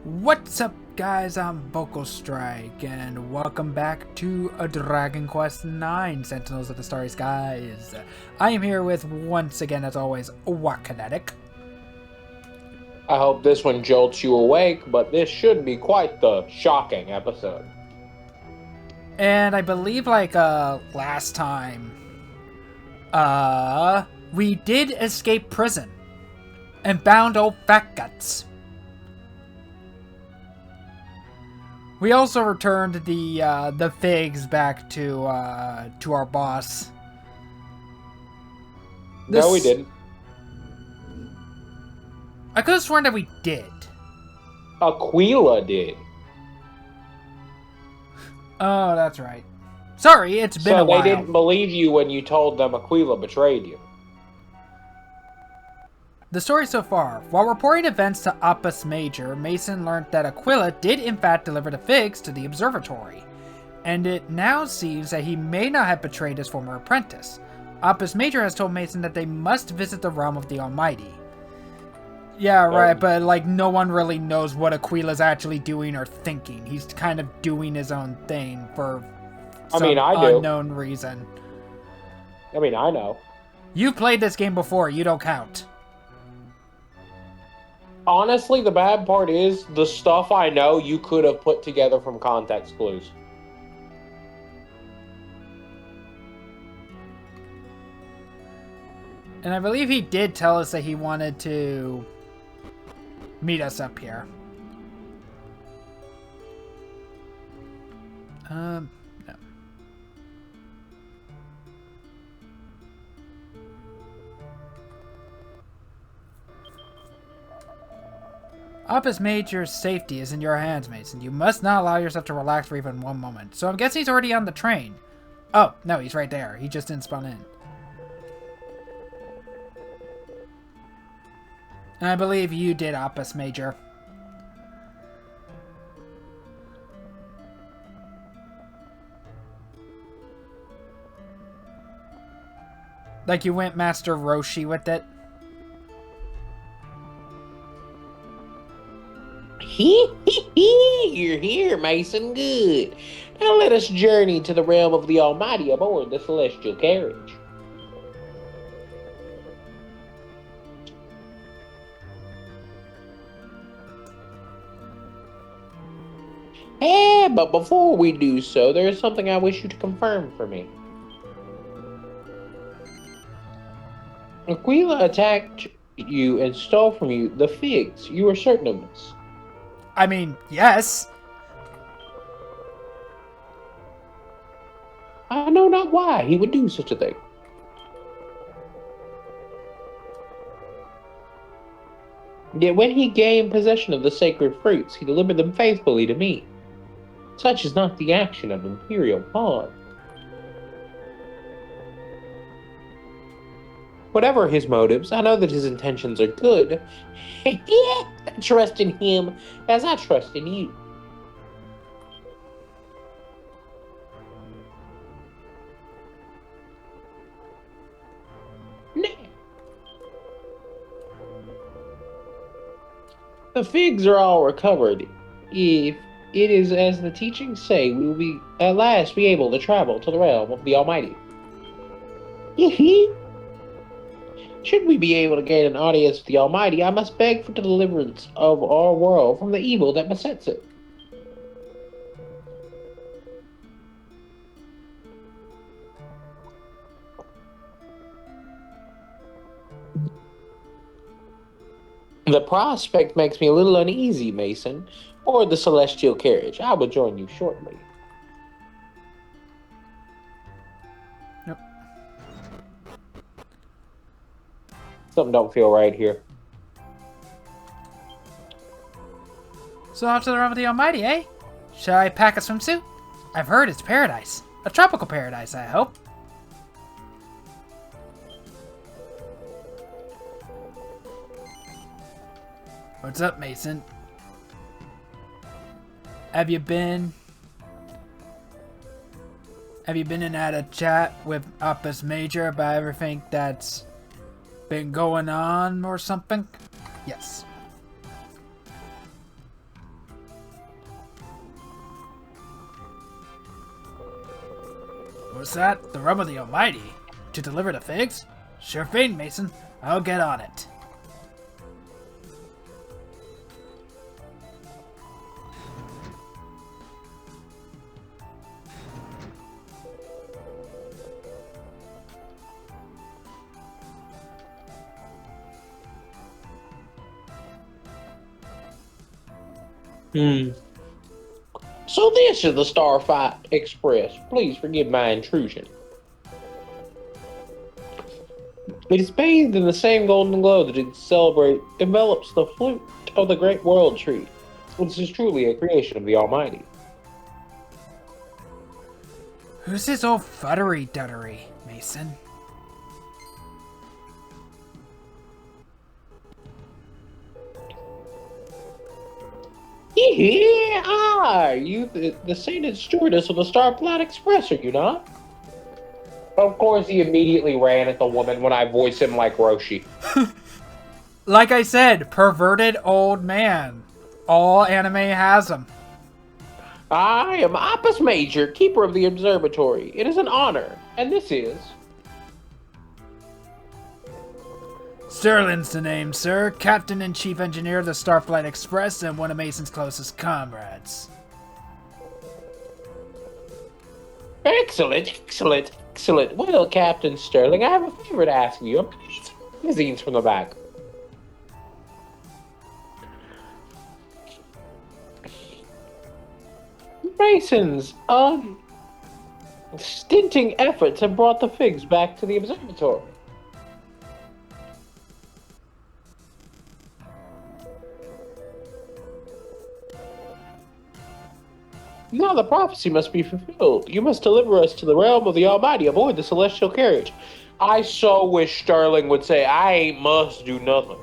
What's up, guys? I'm Vocal Strike, and welcome back to a Dragon Quest IX, Sentinels of the Starry Skies. I am here with, once again, as always, Wakanetic. I hope this one jolts you awake, but this should be quite the shocking episode. And I believe, last time, we did escape prison and bound old Fat Guts. We also returned the figs back to our boss. No, we didn't. I could have sworn that we did. Aquila did. Oh, that's right. Sorry, it's been a while. So they didn't believe you when you told them Aquila betrayed you. The story so far. While reporting events to Opus Major, Mason learned that Aquila did in fact deliver the figs to the observatory. And it now seems that he may not have betrayed his former apprentice. Opus Major has told Mason that they must visit the realm of the Almighty. Yeah, right, but no one really knows what Aquila's actually doing or thinking. He's kind of doing his own thing for some unknown reason. I mean, I know. You played this game before, you don't count. Honestly, the bad part is the stuff I know you could have put together from context clues. And I believe he did tell us that he wanted to meet us up here. No. Opus Major's safety is in your hands, Mason. You must not allow yourself to relax for even one moment. So I'm guessing he's already on the train. Oh, no, he's right there. He just didn't spawn in. And I believe you did, Opus Major. Like you went Master Roshi with it. You're here, Mason. Good. Now let us journey to the realm of the Almighty aboard the celestial carriage. But before we do so, there is something I wish you to confirm for me. Aquila attacked you and stole from you the figs. You are certain of this? I mean, yes. I know not why he would do such a thing. Yet when he gained possession of the sacred fruits, he delivered them faithfully to me. Such is not the action of Imperial pawn. Whatever his motives, I know that his intentions are good. Trust in him as I trust in you. The figs are all recovered. If it is as the teachings say, we will be at last be able to travel to the realm of the Almighty. Should we be able to gain an audience with the Almighty, I must beg for the deliverance of our world from the evil that besets it. The prospect makes me a little uneasy, Mason. Or the celestial carriage. I will join you shortly. Nope. Something don't feel right here. So off to the realm of the Almighty, eh? Shall I pack a swimsuit? I've heard it's paradise. A tropical paradise, I hope. What's up, Mason? Have you been in and had a chat with Opus Major about everything that's been going on or something? Yes. What's that? The realm of the Almighty? To deliver the figs? Sure thing, Mason. I'll get on it. So this is the Starfight Express. Please forgive my intrusion. It is bathed in the same golden glow that envelops the flute of the great world tree. This is truly a creation of the Almighty. Who's this old futtery-duttery, Mason? Yeah, you the sainted stewardess of the Starflight Express, are you not? Of course, he immediately ran at the woman when I voice him like Roshi. Like I said, perverted old man. All anime has them. I am Opus Major, keeper of the observatory. It is an honor, and this is... Sterling's the name, sir. Captain and Chief Engineer of the Starflight Express and one of Mason's closest comrades. Excellent, excellent, excellent. Well, Captain Sterling, I have a favor to ask you. I'm going to need some magazines from the back. Mason's unstinting efforts have brought the figs back to the observatory. Now the prophecy must be fulfilled. You must deliver us to the realm of the Almighty aboard the celestial carriage. I so wish Sterling would say, I must do nothing.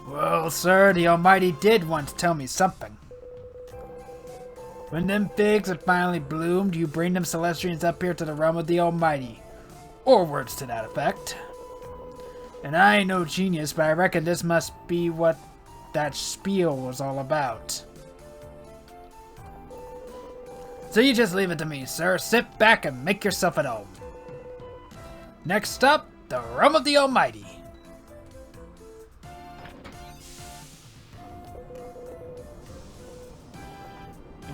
Well, sir, the Almighty did once tell me something. When them figs have finally bloomed, you bring them Celestians up here to the realm of the Almighty. Or words to that effect. And I ain't no genius, but I reckon this must be what that spiel was all about. So you just leave it to me, sir. Sit back and make yourself at home. Next up, the realm of the Almighty.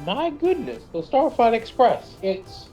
My goodness, the Starfight Express. It's...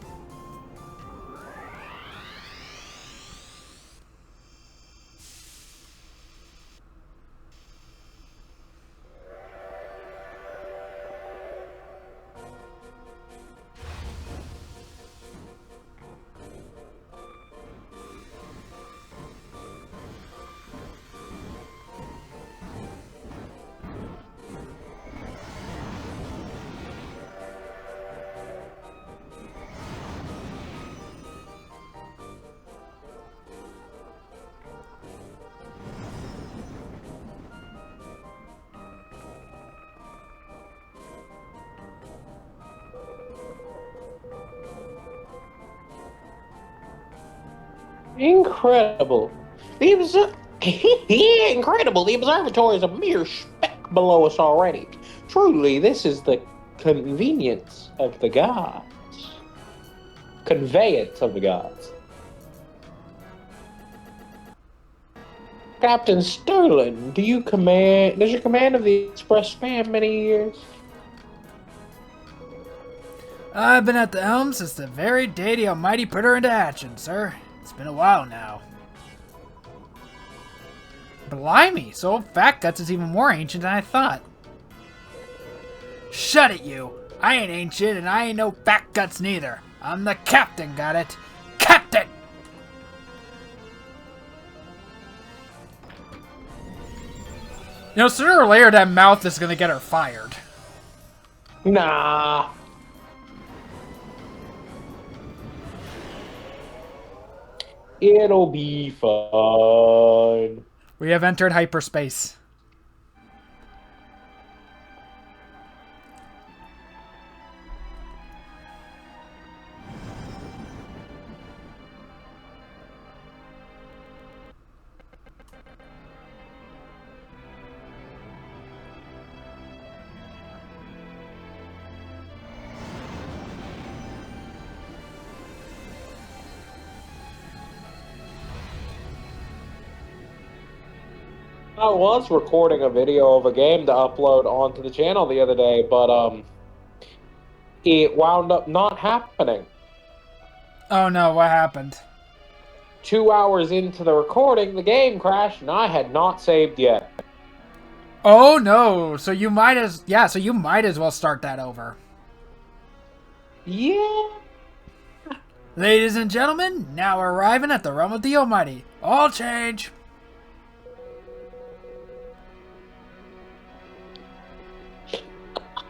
incredible. Incredible. The observatory is a mere speck below us already. Truly, this is the convenience of the gods. Conveyance of the gods. Captain Sterling, does your command of the Express span many years? I've been at the helm since the very day the Almighty put her into action, sir. It's been a while now. Blimey, so old Fat Guts is even more ancient than I thought. Shut it, you! I ain't ancient and I ain't no Fat Guts neither. I'm the captain, got it? Captain! You know, sooner or later that mouth is gonna get her fired. Nah. It'll be fun. We have entered hyperspace. I was recording a video of a game to upload onto the channel the other day, but it wound up not happening. Oh no, what happened? 2 hours into the recording, the game crashed, and I had not saved yet. Oh no, so you might as well start that over. Yeah. Ladies and gentlemen, now arriving at the realm of the Almighty. All change.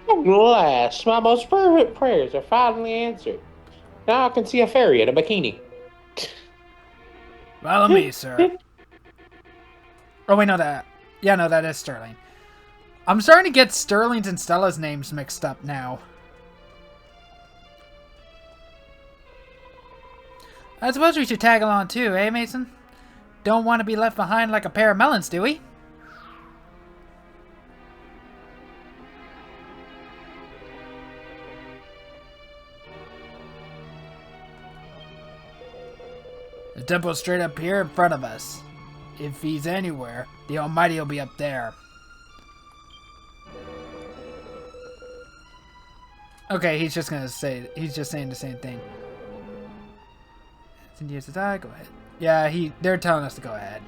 At last, my most fervent prayers are finally answered. Now I can see a fairy in a bikini. Follow me, sir. Oh wait, no, that. Yeah, no, that is Sterling. I'm starting to get Sterling's and Stella's names mixed up now. I suppose we should tag along too, eh, Mason? Don't want to be left behind like a pair of melons, do we? The temple's straight up here in front of us. If he's anywhere, the Almighty will be up there. Okay, he's just saying the same thing. India says, go ahead. Yeah, they're telling us to go ahead.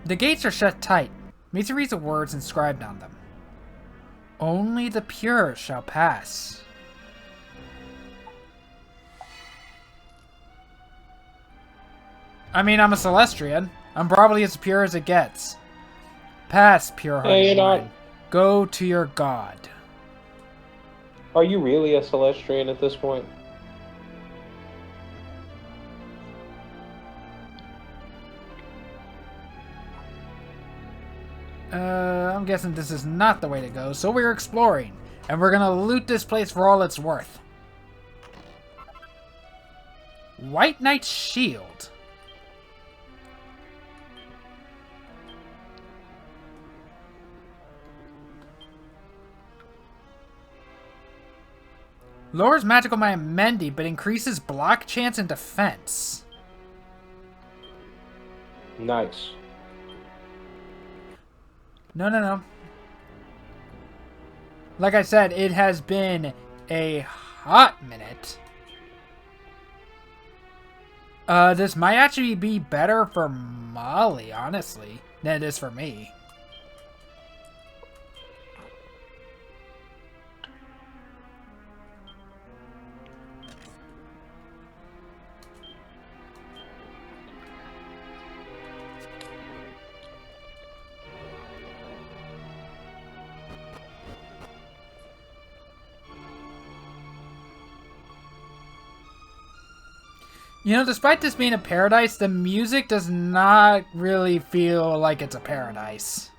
The gates are shut tight. Mason reads the words inscribed on them. Only the pure shall pass. I mean, I'm a Celestrian. I'm probably as pure as it gets. Pass, pure-hearted one. Go to your god. Are you really a Celestrian at this point? I'm guessing this is not the way to go, so we're exploring. And we're gonna loot this place for all it's worth. White Knight's Shield. Lowers magical Mendy, but increases block chance and defense. Nice. No. Like I said, it has been a hot minute. This might actually be better for Molly, honestly, than it is for me. You know, despite this being a paradise, the music does not really feel like it's a paradise.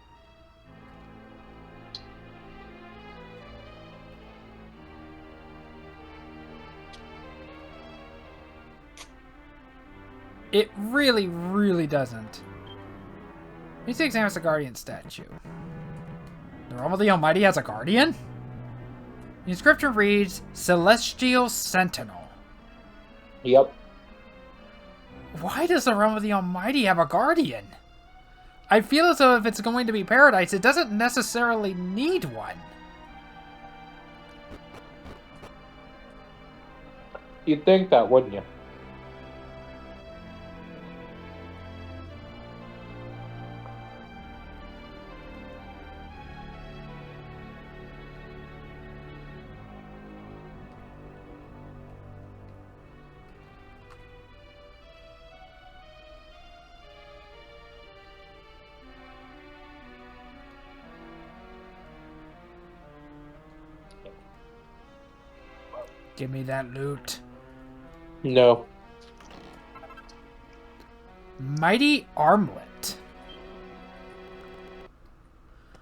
It really, really doesn't. Let me examine the Guardian statue. The Realm of the Almighty has a Guardian? The inscription reads, Celestial Sentinel. Yep. Why does the Realm of the Almighty have a Guardian? I feel as though if it's going to be paradise, it doesn't necessarily need one. You'd think that, wouldn't you? Give me that loot. No. Mighty Armlet.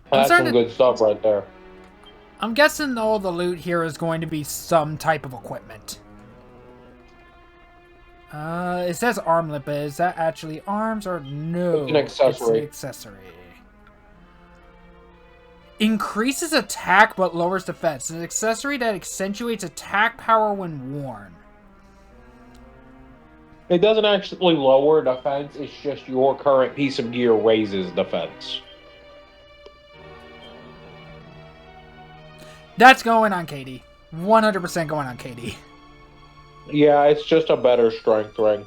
That's some good stuff right there. I'm guessing all the loot here is going to be some type of equipment. It says armlet, but is that actually arms or no? It's an accessory. It's an accessory. Increases attack but lowers defense. An accessory that accentuates attack power when worn. It doesn't actually lower defense, it's just your current piece of gear raises defense. That's going on Katie. 100% going on Katie. Yeah, it's just a better strength ring.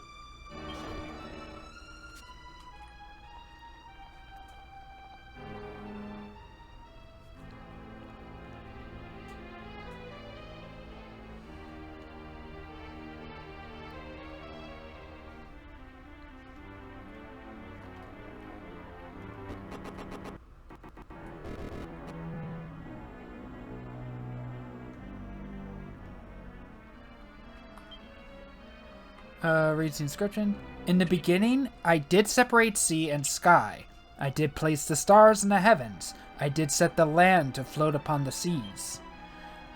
Reads the inscription. In the beginning, I did separate sea and sky. I did place the stars in the heavens. I did set the land to float upon the seas.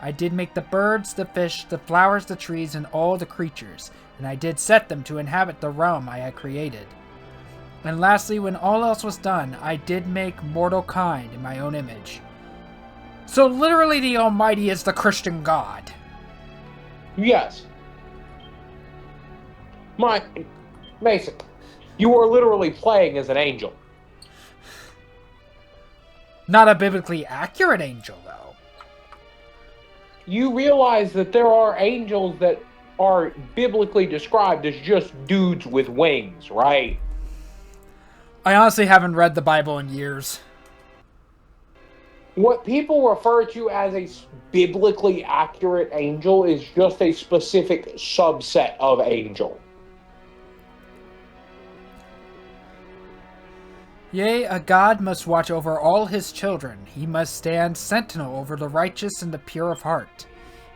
I did make the birds, the fish, the flowers, the trees, and all the creatures, and I did set them to inhabit the realm I had created. And lastly, when all else was done, I did make mortal kind in my own image. So literally the Almighty is the Christian God. Yes. Mason, you are literally playing as an angel. Not a biblically accurate angel, though. You realize that there are angels that are biblically described as just dudes with wings, right? I honestly haven't read the Bible in years. What people refer to as a biblically accurate angel is just a specific subset of angel. Yea, a god must watch over all his children. He must stand sentinel over the righteous and the pure of heart.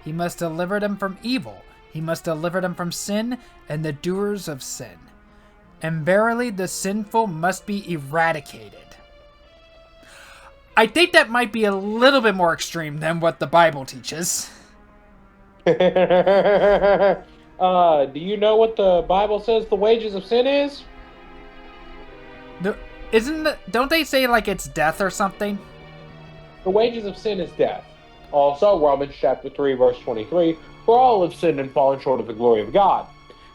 He must deliver them from evil. He must deliver them from sin and the doers of sin. And verily the sinful must be eradicated. I think that might be a little bit more extreme than what the Bible teaches. Do you know what the Bible says the wages of sin is? Don't they say like it's death or something? The wages of sin is death. Also, Romans chapter 3, verse 23, for all have sinned and fallen short of the glory of God.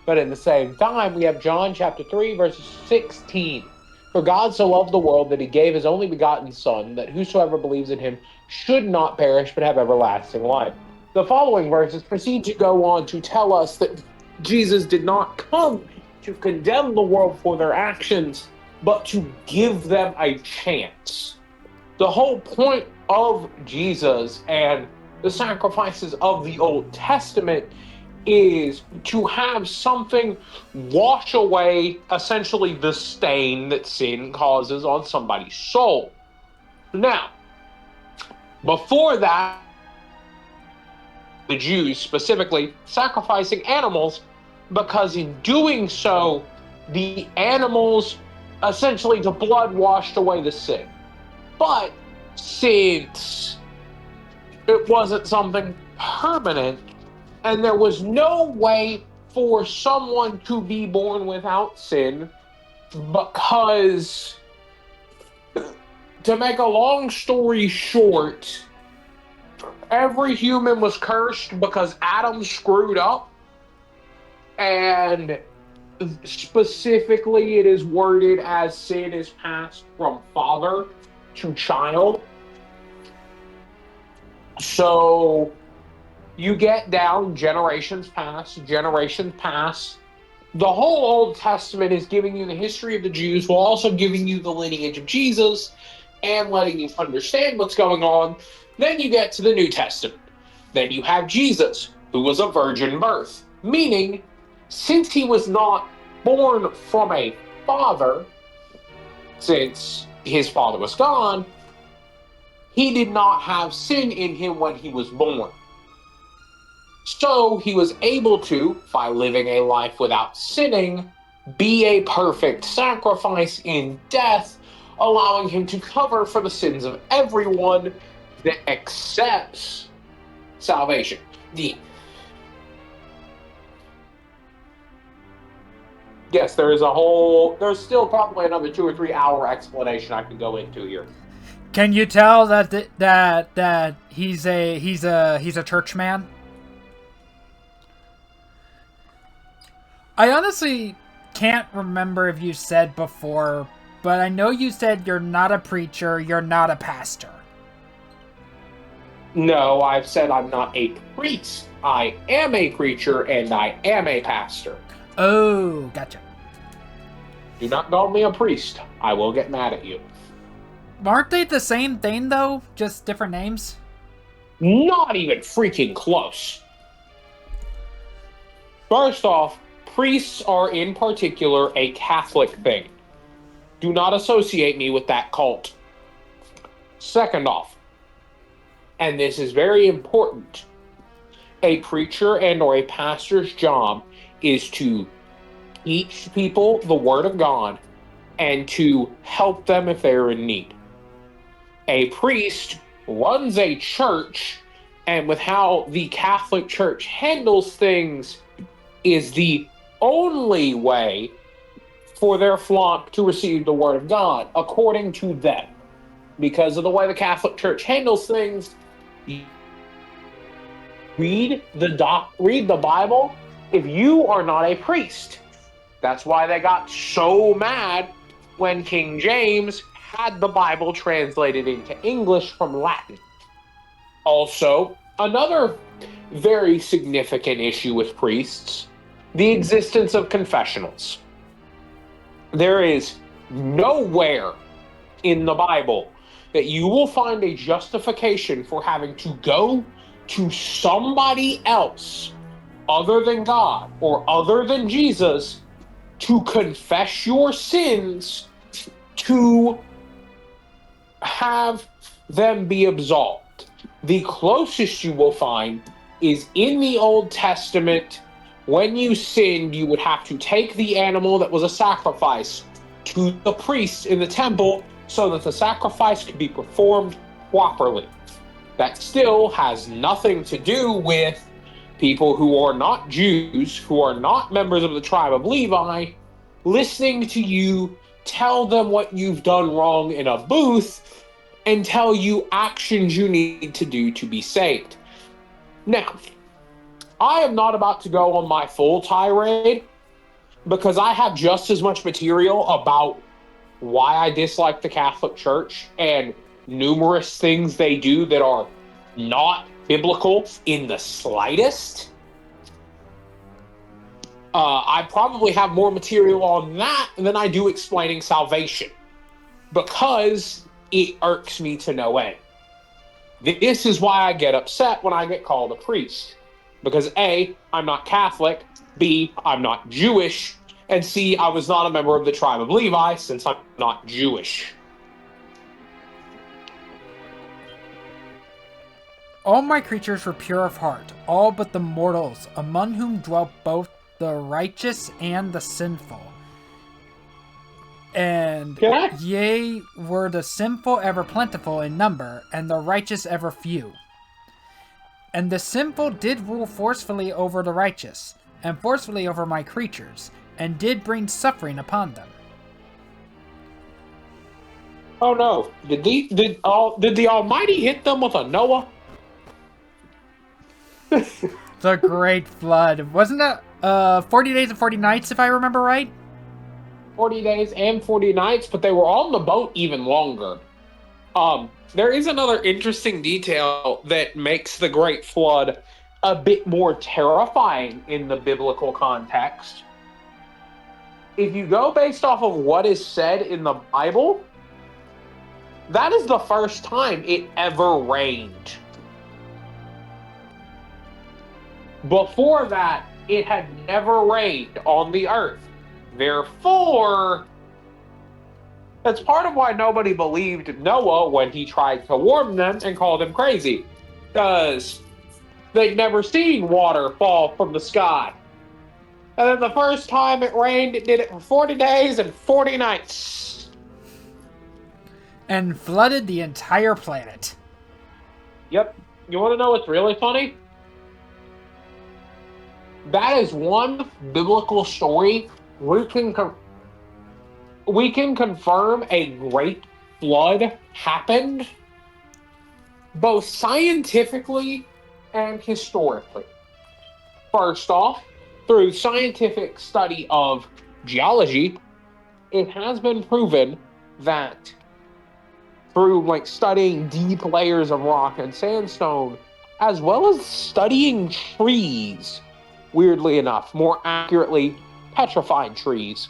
But at the same time, we have John chapter 3, verse 16. For God so loved the world that he gave his only begotten Son, that whosoever believes in him should not perish but have everlasting life. The following verses proceed to go on to tell us that Jesus did not come to condemn the world for their actions, but to give them a chance. The whole point of Jesus and the sacrifices of the Old Testament is to have something wash away essentially the stain that sin causes on somebody's soul. Now, before that, the Jews specifically sacrificing animals, because in doing so, the animals essentially the blood washed away the sin. But since it wasn't something permanent, and there was no way for someone to be born without sin, because, to make a long story short, every human was cursed because Adam screwed up, and specifically it is worded as sin is passed from father to child. So you get down, generations pass. The whole Old Testament is giving you the history of the Jews while also giving you the lineage of Jesus and letting you understand what's going on. Then you get to the New Testament. Then you have Jesus, who was a virgin birth, meaning since he was not born from a father, since his father was gone, he did not have sin in him when he was born. So he was able to, by living a life without sinning, be a perfect sacrifice in death, allowing him to cover for the sins of everyone that accepts salvation. Yes, there's still probably another 2 or 3 hour explanation I could go into here. Can you tell that he's a church man? I honestly can't remember if you said before, but I know you said you're not a preacher, you're not a pastor. No, I've said I'm not a priest. I am a preacher and I am a pastor. Oh, gotcha. Do not call me a priest. I will get mad at you. Aren't they the same thing, though? Just different names? Not even freaking close. First off, priests are in particular a Catholic thing. Do not associate me with that cult. Second off, and this is very important, a preacher and or a pastor's job is to teach people the word of God and to help them if they are in need. A priest runs a church, and with how the Catholic Church handles things, is the only way for their flock to receive the word of God, according to them. Because of the way the Catholic Church handles things, read the Bible if you are not a priest. That's why they got so mad when King James had the Bible translated into English from Latin. Also, another very significant issue with priests, the existence of confessionals. There is nowhere in the Bible that you will find a justification for having to go to somebody else other than God or other than Jesus to confess your sins to have them be absolved. The closest you will find is in the Old Testament. When you sinned, you would have to take the animal that was a sacrifice to the priests in the temple so that the sacrifice could be performed properly. That still has nothing to do with people who are not Jews, who are not members of the tribe of Levi, listening to you tell them what you've done wrong in a booth and tell you actions you need to do to be saved. Now, I am not about to go on my full tirade because I have just as much material about why I dislike the Catholic Church and numerous things they do that are not biblical in the slightest. I probably have more material on that than I do explaining salvation because it irks me to no end. This is why I get upset when I get called a priest. Because A, I'm not Catholic, B, I'm not Jewish, and C, I was not a member of the tribe of Levi since I'm not Jewish. All my creatures were pure of heart, all but the mortals, among whom dwelt both the righteous and the sinful. And yea, were the sinful ever plentiful in number, and the righteous ever few. And the sinful did rule forcefully over the righteous, and forcefully over my creatures, and did bring suffering upon them. Oh no! Did the Almighty hit them with a Noah? The Great Flood. Wasn't that 40 days and 40 nights, if I remember right? 40 days and 40 nights, but they were on the boat even longer. There is another interesting detail that makes the Great Flood a bit more terrifying in the biblical context. If you go based off of what is said in the Bible, that is the first time it ever rained. Before that, it had never rained on the earth. Therefore, that's part of why nobody believed Noah when he tried to warn them and called him crazy. Because they'd never seen water fall from the sky. And then the first time it rained, it did it for 40 days and 40 nights. And flooded the entire planet. Yep. You want to know what's really funny? That is one biblical story we can confirm a great flood happened, both scientifically and historically. First off, through scientific study of geology, it has been proven that through like studying deep layers of rock and sandstone, as well as studying trees, weirdly enough, more accurately, petrified trees,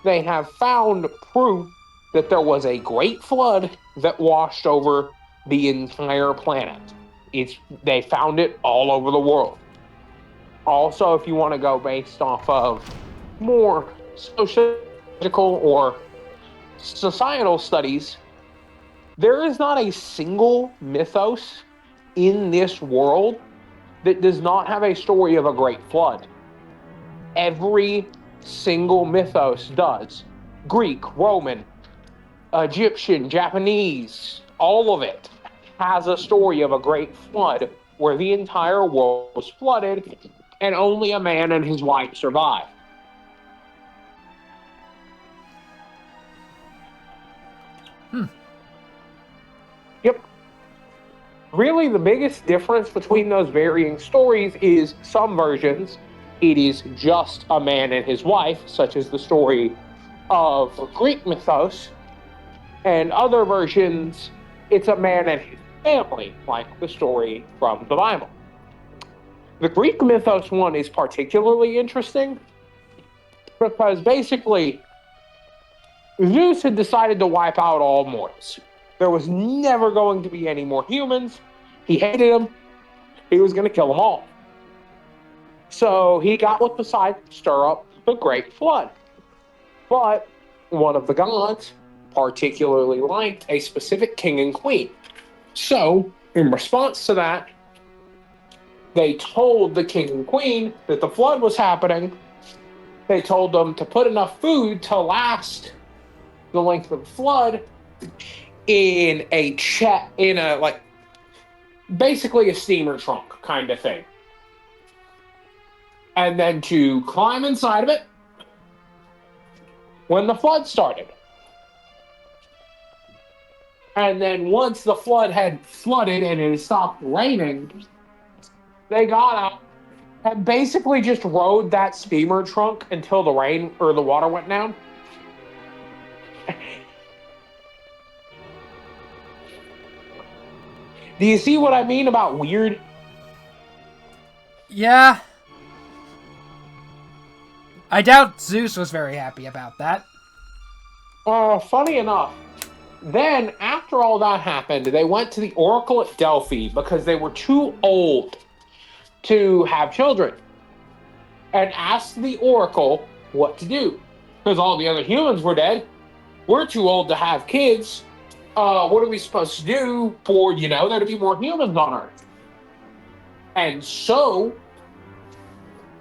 they have found proof that there was a great flood that washed over the entire planet. It's they found it all over the world. Also, if you want to go based off of more sociological or societal studies, there is not a single mythos in this world that does not have a story of a great flood. Every single mythos does. Greek, Roman, Egyptian, Japanese, all of it has a story of a great flood where the entire world was flooded and only a man and his wife survived. Yep. Really, the biggest difference between those varying stories is some versions, it is just a man and his wife, such as the story of Greek mythos, and other versions, it's a man and his family, like the story from the Bible. The Greek mythos one is particularly interesting because basically Zeus had decided to wipe out all mortals. There was never going to be any more humans. He hated them. He was going to kill them all. So he got with Poseidon to stir up the great flood. But one of the gods particularly liked a specific king and queen. So, in response to that, they told the king and queen that the flood was happening. They told them to put enough food to last the length of the flood in a basically a steamer trunk kind of thing. And then to climb inside of it when the flood started. And then once the flood had flooded and it had stopped raining, they got out and basically just rode that steamer trunk until the rain or the water went down. Do you see what I mean about weird? Yeah. I doubt Zeus was very happy about that. Funny enough, then after all that happened, they went to the oracle at Delphi because they were too old to have children and asked the oracle what to do because all the other humans were dead. We're too old to have kids. What are we supposed to do for, there to be more humans on Earth? And so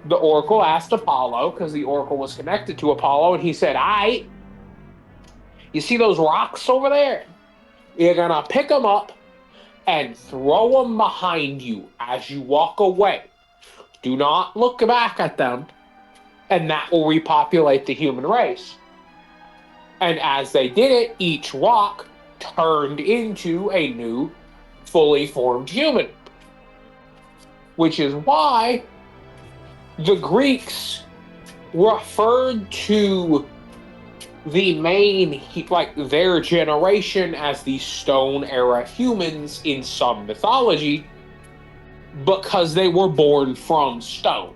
the oracle asked Apollo, because the oracle was connected to Apollo, and he said, you see those rocks over there? You're going to pick them up and throw them behind you as you walk away. Do not look back at them, and that will repopulate the human race. And as they did it, each rock turned into a new, fully formed human. Which is why the Greeks referred to the main, their generation as the Stone Era humans in some mythology because they were born from stone.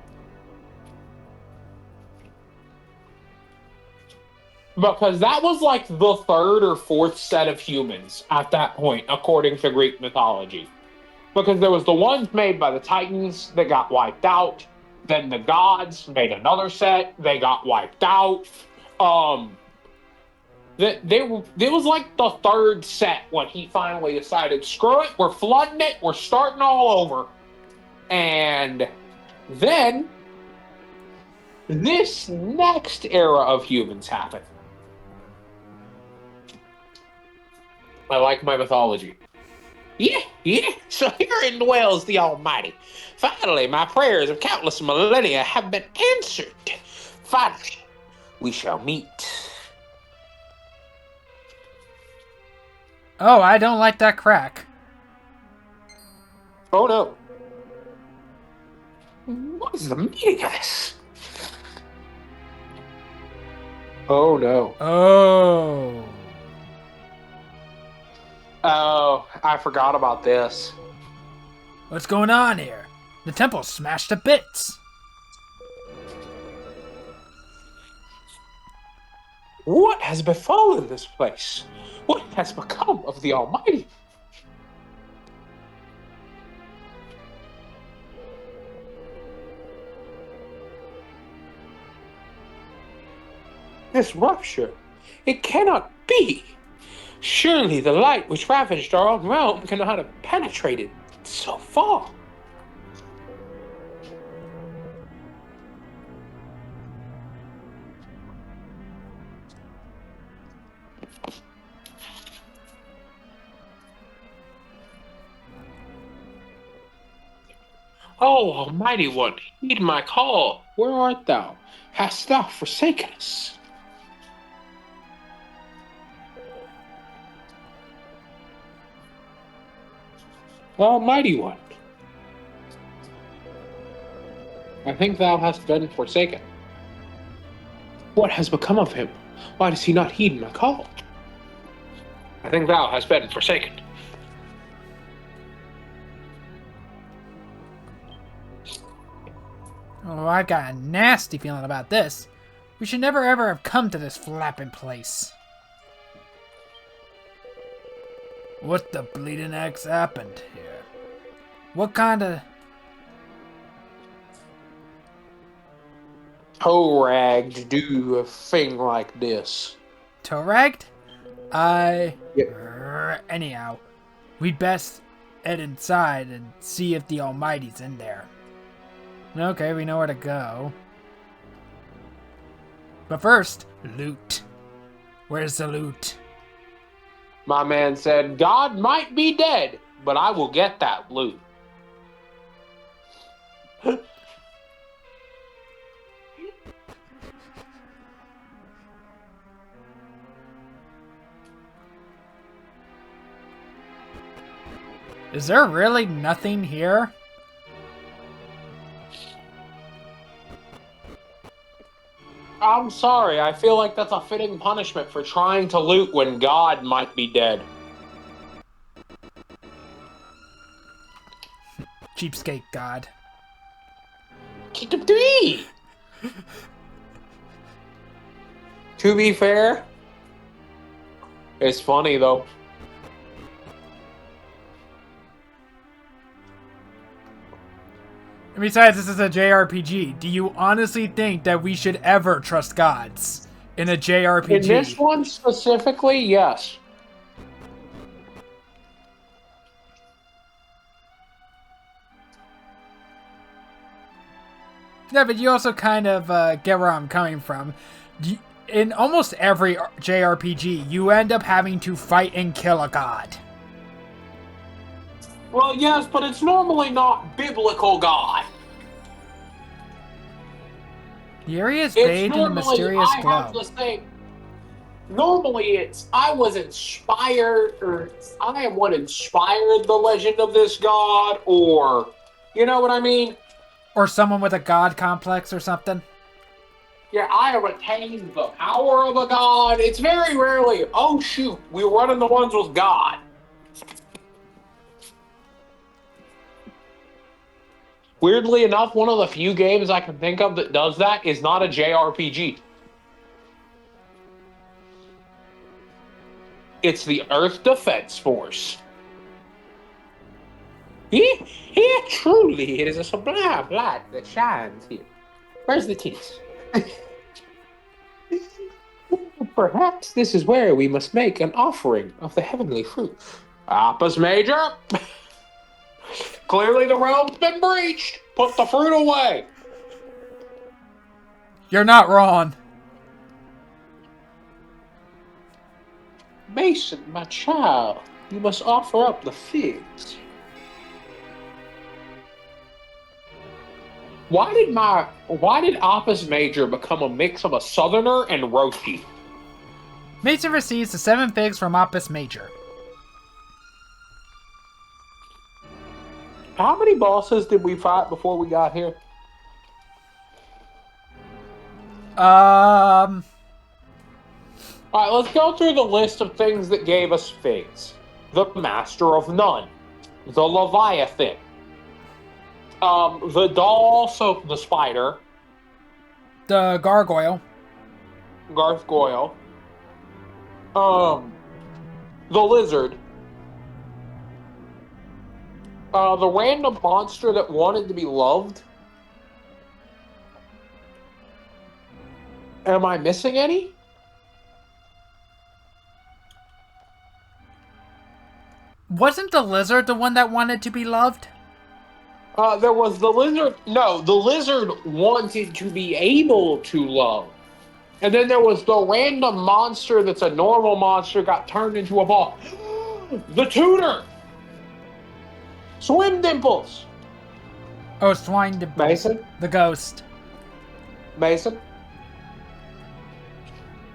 Because that was like the third or fourth set of humans at that point, according to Greek mythology. Because there was the ones made by the Titans that got wiped out. Then the gods made another set. They got wiped out. It was like the third set when he finally decided, screw it, we're flooding it, we're starting all over. And then this next era of humans happened. I like my mythology. Yeah, so herein dwells the Almighty. Finally, my prayers of countless millennia have been answered. Finally, we shall meet. Oh, I don't like that crack. Oh no. What is the meaning of this? Oh no. Oh. Oh, I forgot about this. What's going on here? The temple's smashed to bits. What has befallen this place? What has become of the Almighty? This rupture, it cannot be. Surely the light which ravaged our own realm cannot have penetrated so far. O Almighty One, heed my call. Where art thou? Hast thou forsaken us? Almighty One, I think thou hast been forsaken. What has become of him? Why does he not heed my call? I think thou hast been forsaken. Oh, I've got a nasty feeling about this. We should never ever have come to this flapping place. What the bleeding X happened here? What kind of... Toe-ragged do a thing like this. toe-ragged? Yep. Anyhow, we'd best head inside and see if the Almighty's in there. Okay, we know where to go. But first, loot. Where's the loot? My man said, God might be dead, but I will get that loot. Is there really nothing here? I'm sorry, I feel like that's a fitting punishment for trying to loot when God might be dead. Cheapskate God. Keep it to me! To be fair, it's funny though. And besides, this is a JRPG. Do you honestly think that we should ever trust gods in a JRPG? In this one specifically, yes. Yeah, but you also kind of get where I'm coming from. In almost every JRPG, you end up having to fight and kill a god. Well, yes, but it's normally not biblical God. The area is bathed in a mysterious glow. I have to say, normally it's I was inspired, or I am what inspired the legend of this god, or you know what I mean? Or someone with a god complex or something. Yeah, I have attained the power of a god. It's very rarely, oh shoot, we're running the ones with God. Weirdly enough, one of the few games I can think of that does that is not a JRPG. It's the Earth Defense Force. Here truly it is a sublime light that shines here. Where's the teeth? Perhaps this is where we must make an offering of the heavenly fruit. Opus Major! Clearly the realm's been breached! Put the fruit away! You're not wrong. Mason, my child, you must offer up the figs. Why did Opus Major become a mix of a Southerner and Roasty? Mason receives the 7 figs from Opus Major. How many bosses did we fight before we got here? Um, All right, let's go through the list of things that gave us figs. The Master of None, the Leviathan, the doll, so the spider, the gargoyle. Gargoyle, the lizard, the random monster that wanted to be loved. Am I missing any? Wasn't the lizard the one that wanted to be loved? There was the lizard. No, the lizard wanted to be able to love. And then there was the random monster that's a normal monster got turned into a ball. The tutor! Swim dimples! Oh, swine dimples. Mason? The ghost. Mason?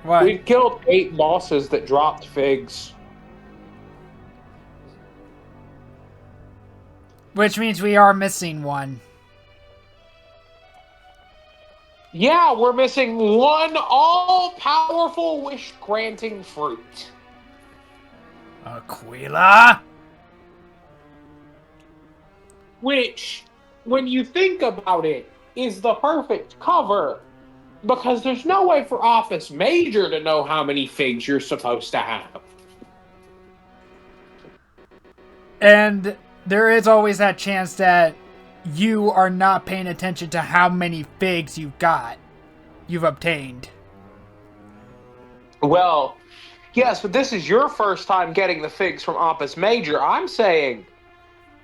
What? We killed 8 bosses that dropped figs. Which means we are missing one. Yeah, we're missing one all-powerful wish-granting fruit. Aquila? Which, when you think about it, is the perfect cover. Because there's no way for Office Major to know how many figs you're supposed to have. And there is always that chance that you are not paying attention to how many figs you've obtained. Well, yes, but this is your first time getting the figs from Office Major. I'm saying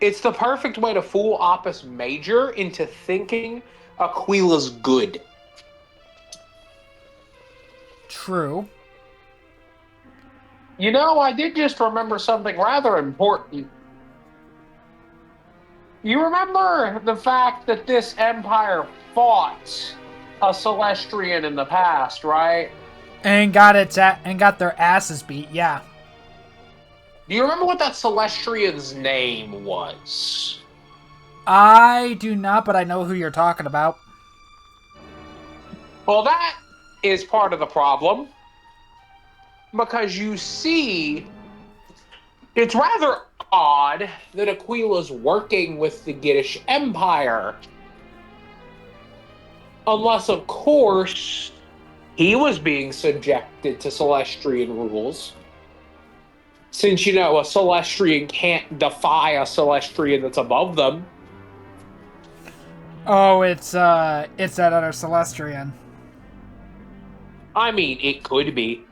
it's the perfect way to fool Office Major into thinking Aquila's good. True. You know, I did just remember something rather important. You remember the fact that this empire fought a Celestrian in the past, right? And got their asses beat, yeah. Do you remember what that Celestrian's name was? I do not, but I know who you're talking about. Well, that is part of the problem. Because you see, it's rather odd that Aquila's working with the Giddish Empire. Unless, of course, he was being subjected to Celestrian rules. Since, you know, a Celestrian can't defy a Celestrian that's above them. Oh, it's that other Celestrian. I mean, it could be.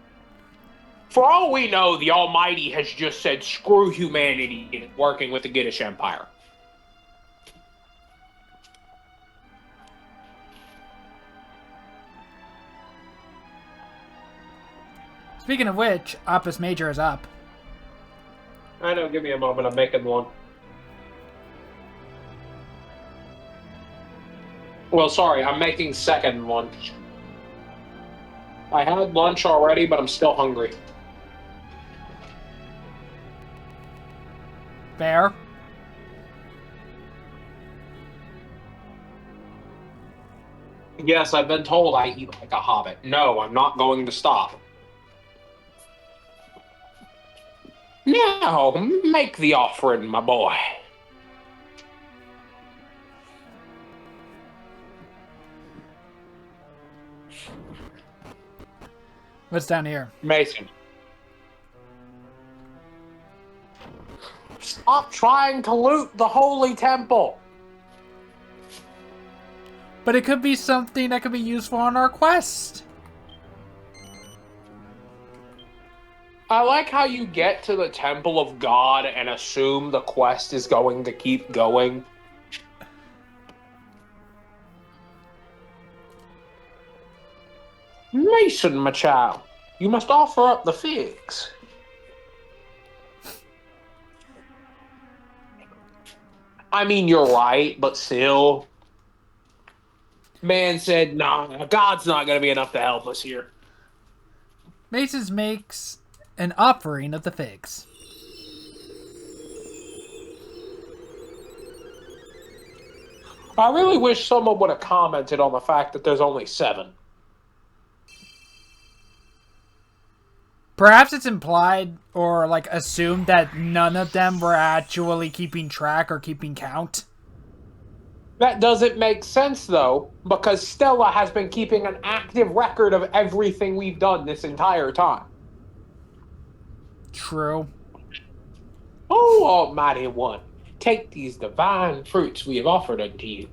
For all we know, the Almighty has just said, screw humanity and working with the Giddish Empire. Speaking of which, Opus Major is up. I know, give me a moment, I'm making one. Well, sorry, I'm making second lunch. I had lunch already, but I'm still hungry. Bear? Yes, I've been told I eat like a hobbit. No, I'm not going to stop. Now, make the offering, my boy. What's down here? Mason. Stop trying to loot the holy temple. But it could be something that could be useful on our quest. I like how you get to the Temple of God and assume the quest is going to keep going. Mason, my child, you must offer up the figs. I mean, you're right, but still. Man said, nah, God's not going to be enough to help us here. Maces makes an offering of the figs. I really wish someone would have commented on the fact that there's only 7. Perhaps it's implied or like assumed that none of them were actually keeping track or keeping count. That doesn't make sense, though, because Stella has been keeping an active record of everything we've done this entire time. True. Oh, Almighty One, take these divine fruits we have offered unto you.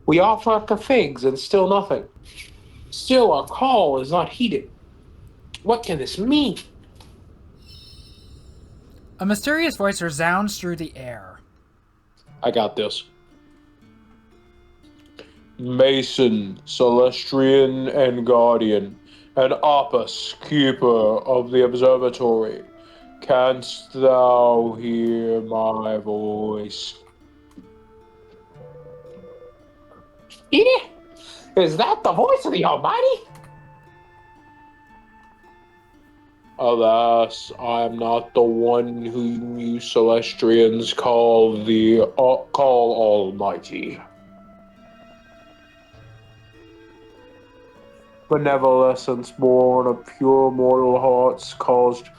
We offer up the figs and still nothing. Still our call is not heeded. What can this mean? A mysterious voice resounds through the air. I got this. Mason, Celestrian and Guardian, and Opus, Keeper of the Observatory, canst thou hear my voice? Yeah, is that the voice of the Almighty? Alas, I am not the one whom you Celestrians call Almighty. Benevolence born of pure mortal hearts caused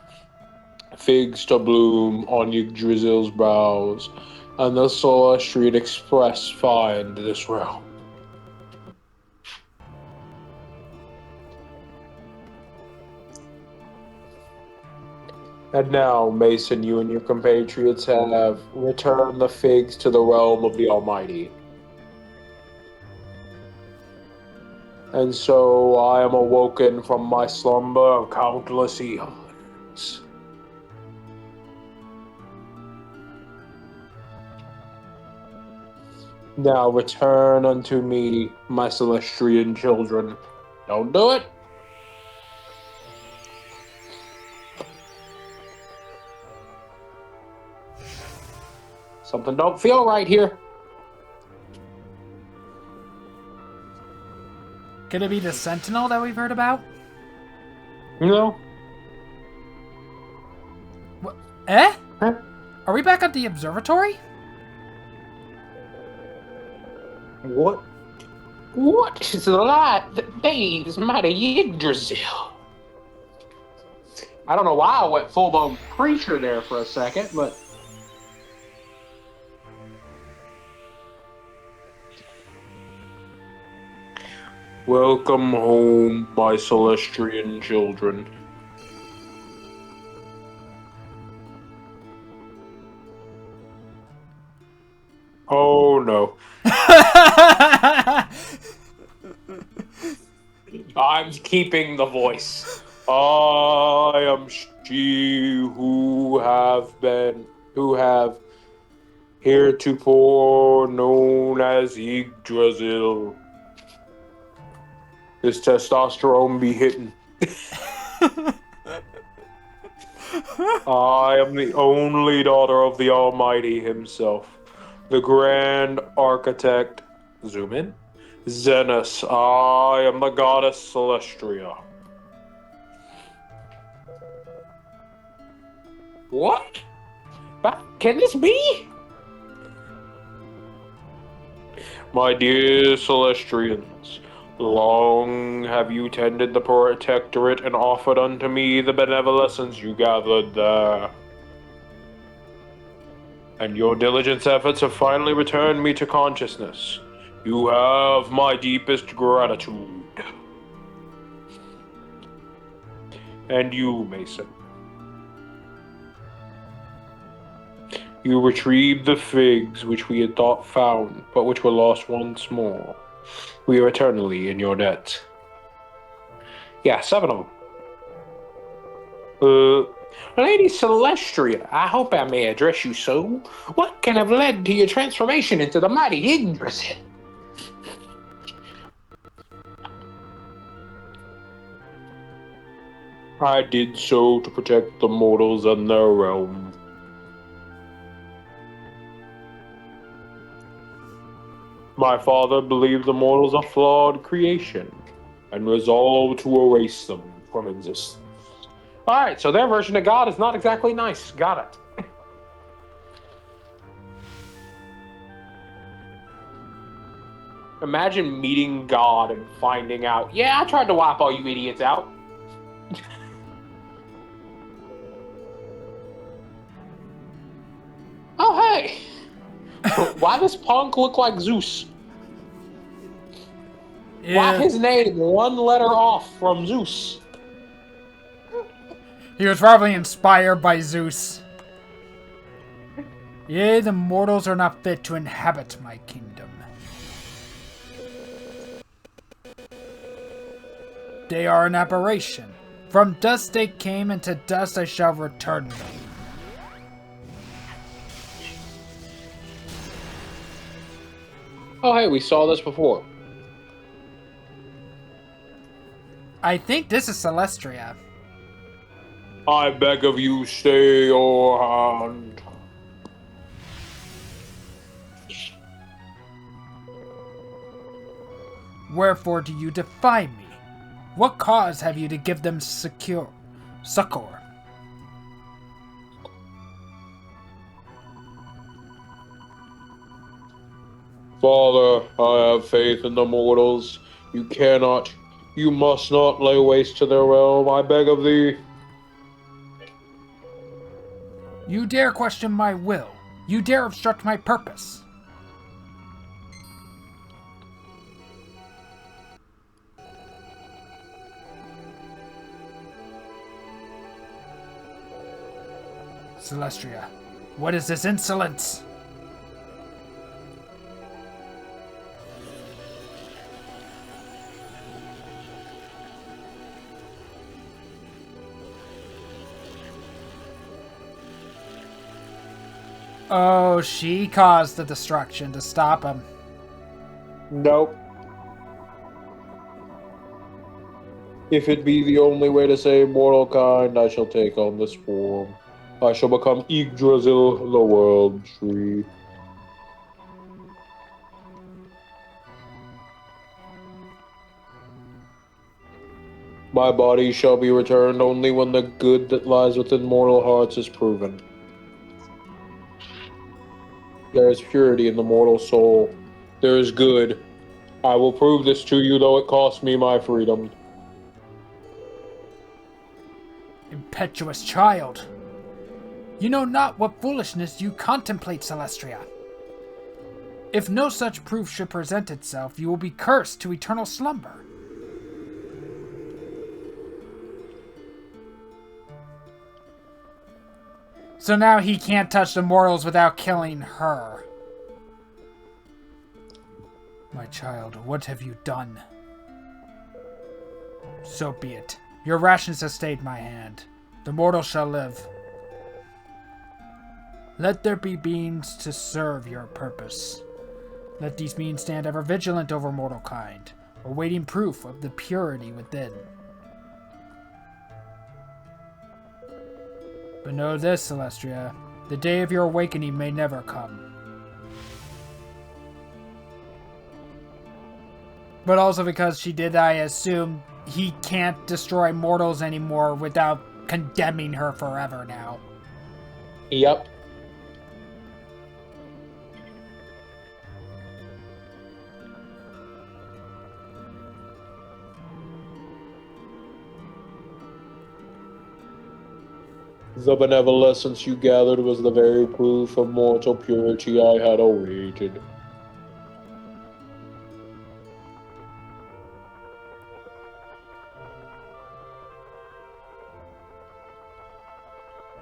figs to bloom on Yggdrasil's brows, and the Celestrian Express find this realm. And now, Mason, you and your compatriots have returned the figs to the realm of the Almighty. And so I am awoken from my slumber of countless eons. Now return unto me, my Celestrian children. Don't do it. Something don't feel right here. Could it be the Sentinel that we've heard about? No. What? Eh? Huh? Are we back at the observatory? What? What is the light that bathes mighty Yggdrasil? I don't know why I went full-blown preacher there for a second, but... Welcome home, my Celestrian children. Oh no. I'm keeping the voice. I am she who have heretofore known as Yggdrasil. This testosterone be hitting. I am the only daughter of the Almighty himself, the Grand Architect. Zoom in. Zenus. I am the goddess Celestria. What? Can this be? My dear Celestrians, long have you tended the protectorate and offered unto me the benevolence you gathered there. And your diligent efforts have finally returned me to consciousness. You have my deepest gratitude. And you, Mason. You retrieved the figs which we had thought found, but which were lost once more. We are eternally in your debt. Yeah, 7 of them. Lady Celestria, I hope I may address you so. What can have led to your transformation into the mighty Yggdrasil? I did so to protect the mortals and their realm. My father believed the mortals a flawed creation, and resolved to erase them from existence. Alright, so their version of God is not exactly nice. Got it. Imagine meeting God and finding out, yeah, I tried to wipe all you idiots out. Oh, hey. Why does Punk look like Zeus? Yeah. Why his name one letter off from Zeus? He was probably inspired by Zeus. Yea, the mortals are not fit to inhabit my kingdom. They are an aberration. From dust they came, and to dust I shall return them. Oh, hey, we saw this before. I think this is Celestria. I beg of you, stay your hand. Wherefore do you defy me? What cause have you to give them succor? Father, I have faith in the mortals. You must not lay waste to their realm, I beg of thee. You dare question my will. You dare obstruct my purpose. Celestria, what is this insolence? Oh, she caused the destruction to stop him. Nope. If it be the only way to save mortal kind, I shall take on this form. I shall become Yggdrasil, the world tree. My body shall be returned only when the good that lies within mortal hearts is proven. There is purity in the mortal soul. There is good. I will prove this to you, though it cost me my freedom. Impetuous child. You know not what foolishness you contemplate, Celestria. If no such proof should present itself, you will be cursed to eternal slumber. So now he can't touch the mortals without killing her. My child, what have you done? So be it. Your rations have stayed my hand. The mortals shall live. Let there be beings to serve your purpose. Let these beings stand ever vigilant over mortal kind, awaiting proof of the purity within. But know this, Celestria, the day of your awakening may never come. But also because she did, I assume he can't destroy mortals anymore without condemning her forever now. Yep. The benevolence you gathered was the very proof of mortal purity I had awaited.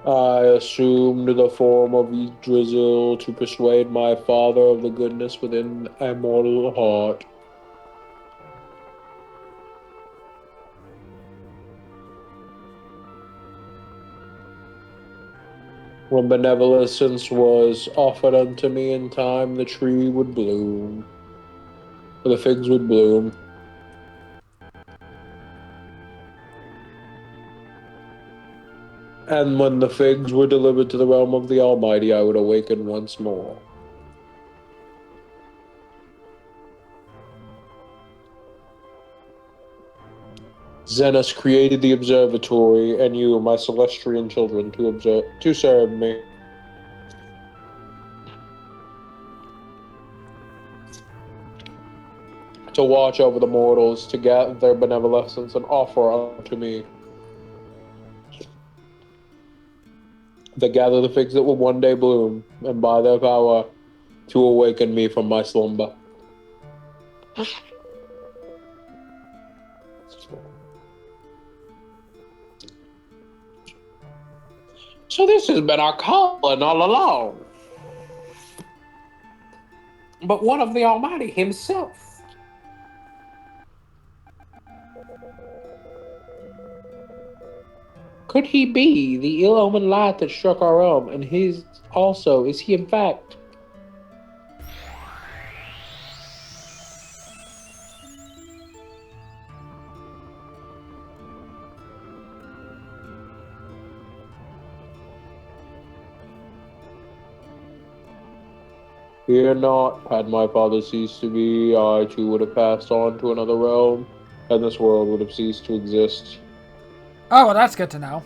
I assumed the form of Yggdrasil to persuade my father of the goodness within a mortal heart. When benevolence was offered unto me in time, the tree would bloom, or the figs would bloom. And when the figs were delivered to the realm of the Almighty, I would awaken once more. Xenos created the observatory, and you, my celestial children, to serve me. To watch over the mortals, to get their benevolence and offer unto me. They gather the figs that will one day bloom, and by their power, to awaken me from my slumber. So this has been our calling all along. But one of the Almighty himself. Could he be the ill-omened light that struck our realm, and his also, is he in fact? Fear not, had my father ceased to be, I too would have passed on to another realm, and this world would have ceased to exist. Oh, well, that's good to know.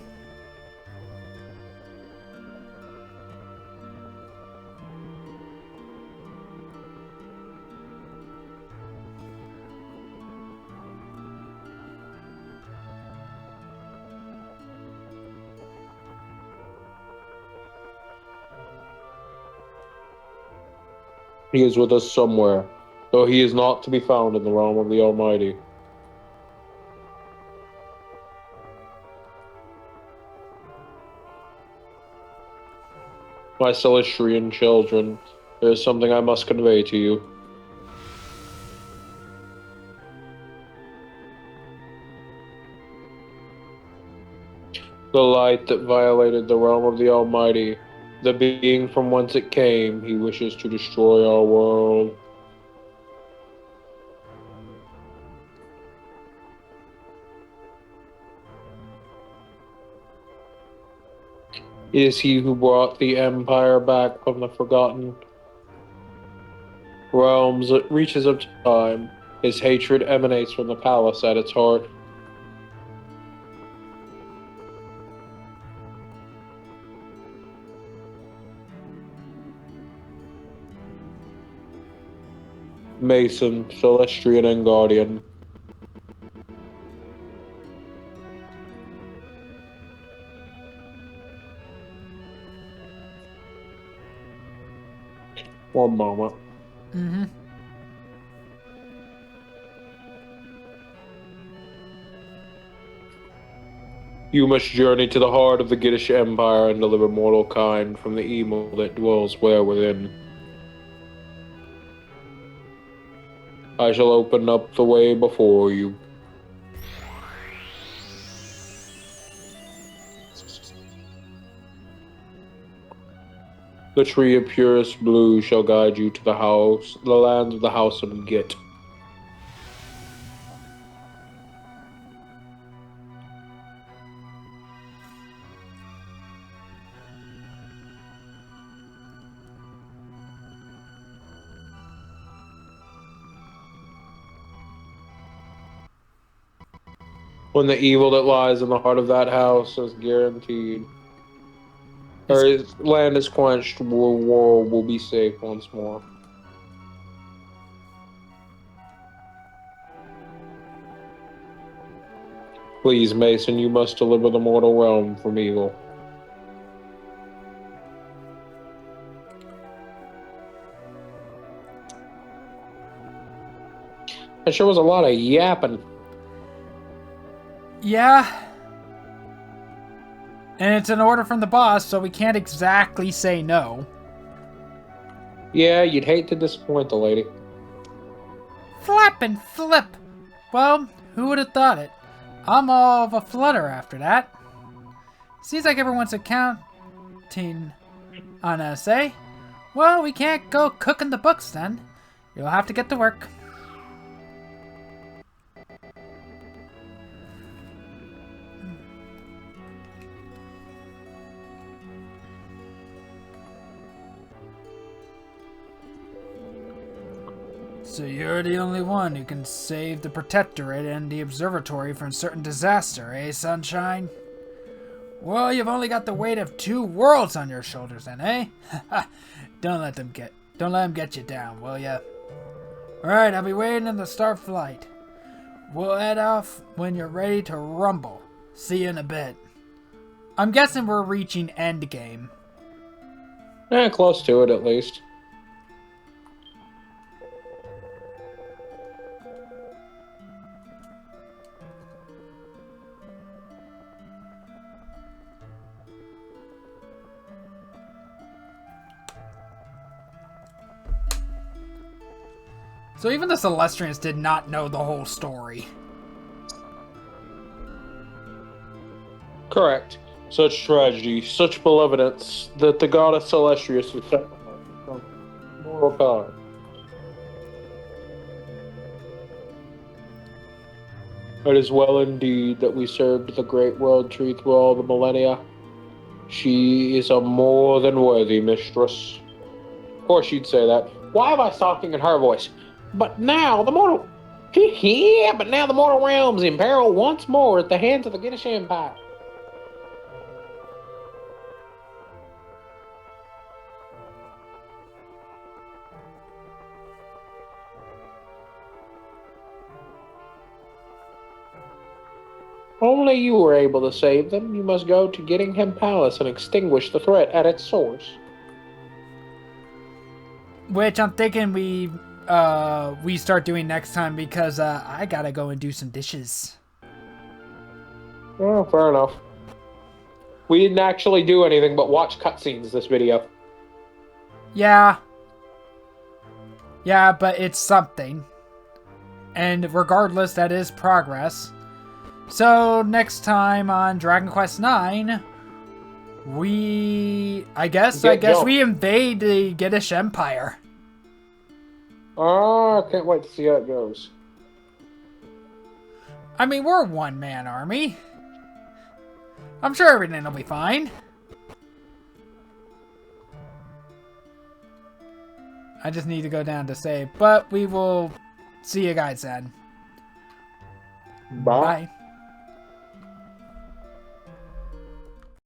He is with us somewhere, though he is not to be found in the realm of the Almighty. My celestial children, there is something I must convey to you. The light that violated the realm of the Almighty, the being from whence it came, he wishes to destroy our world. It is he who brought the Empire back from the forgotten realms that reaches of time. His hatred emanates from the palace at its heart. Mason, Celestian, and Guardian. One moment. Mm-hmm. You must journey to the heart of the Giddish Empire and deliver mortal kind from the evil that dwells where within. I shall open up the way before you. The tree of purest blue shall guide you to the house, the land of the house of Git. When the evil that lies in the heart of that house is guaranteed, or his land is quenched, war will be safe once more. Please, Mason, you must deliver the mortal realm from evil. That sure was a lot of yapping. Yeah. And it's an order from the boss, so we can't exactly say no. Yeah, you'd hate to disappoint the lady. Flap and flip! Well, who would have thought it? I'm all of a flutter after that. Seems like everyone's accounting on us, eh? Well, we can't go cooking the books then. You'll have to get to work. So you're the only one who can save the Protectorate and the Observatory from certain disaster, eh, Sunshine? Well, you've only got the weight of 2 worlds on your shoulders then, eh? Don't let them get you down, will ya? Alright, I'll be waiting in the start flight. We'll head off when you're ready to rumble. See you in a bit. I'm guessing we're reaching endgame. Close to it at least. So even the Celestrians did not know the whole story. Correct. Such tragedy, such malevolence, that the goddess Celestius was sacrificed from mortal kind. It is well indeed that we served the great world tree through all the millennia. She is a more than worthy mistress. Of course you'd say that. Why am I talking in her voice? But now the mortal... Yeah, but now the mortal realm's in peril once more at the hands of the Giddish Empire. Only you were able to save them. You must go to Gittingham Palace and extinguish the threat at its source. Which I'm thinking we start doing next time because I gotta go and do some dishes. Oh, fair enough. We didn't actually do anything but watch cutscenes this video. Yeah. Yeah, but it's something. And regardless, that is progress. So, next time on Dragon Quest IX, I guess we invade the Giddish Empire. Oh, I can't wait to see how it goes. I mean, we're a one-man army. I'm sure everything will be fine. I just need to go down to save, but we will see you guys then. Bye. Bye.